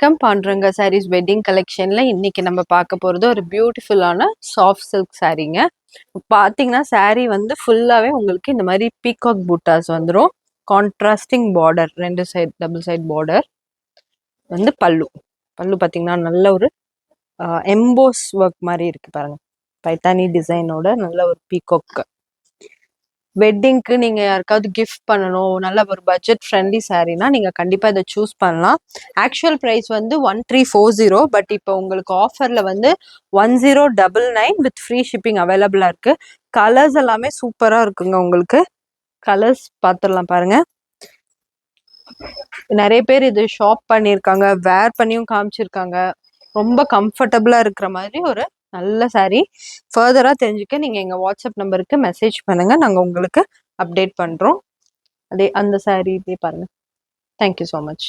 வணக்கம். பாண்டுரங்கா சாரீஸ் வெட்டிங் கலெக்ஷன்ல இன்னைக்கு நம்ம பார்க்க போறது ஒரு பியூட்டிஃபுல்லான சாஃப்ட் சில்க் சாரீங்க. பார்த்தீங்கன்னா சாரீ வந்து ஃபுல்லாவே உங்களுக்கு இந்த மாதிரி பீகாக் பூட்டாஸ் வந்துடும். கான்ட்ராஸ்டிங் பார்டர், ரெண்டு சைடு டபுள் சைடு பார்டர் வந்து பல்லு. பல்லு பார்த்தீங்கன்னா நல்ல ஒரு எம்போஸ் ஒர்க் மாதிரி இருக்கு பாருங்க. பைத்தானி டிசைனோட நல்ல ஒரு பீகாக். வெட்டிங்க்கு நீங்க யாருக்காவது கிஃப்ட் பண்ணணும், நல்ல ஒரு பட்ஜெட் ஃப்ரெண்ட்லி சாரீனா நீங்க கண்டிப்பா இதை சூஸ் பண்ணலாம். ஆக்சுவல் பிரைஸ் வந்து 1340, பட் இப்போ உங்களுக்கு ஆஃபர்ல வந்து 1099 வித் ஃப்ரீ ஷிப்பிங் அவைலபிளா இருக்கு. கலர்ஸ் எல்லாமே சூப்பரா இருக்குங்க. உங்களுக்கு கலர்ஸ் பார்த்துடலாம் பாருங்க. நிறைய பேர் இது ஷாப் பண்ணியிருக்காங்க, வேர் பண்ணியும் காமிச்சிருக்காங்க. ரொம்ப கம்ஃபர்டபுளா இருக்கிற மாதிரி ஒரு நல்ல சாரீ. ஃபர்தரா தெரிஞ்சுக்க நீங்க எங்க வாட்ஸ்அப் நம்பருக்கு மெசேஜ் பண்ணுங்க, நாங்க உங்களுக்கு அப்டேட் பண்றோம். அதே அந்த சாரீ இதே பாருங்க. Thank you so much.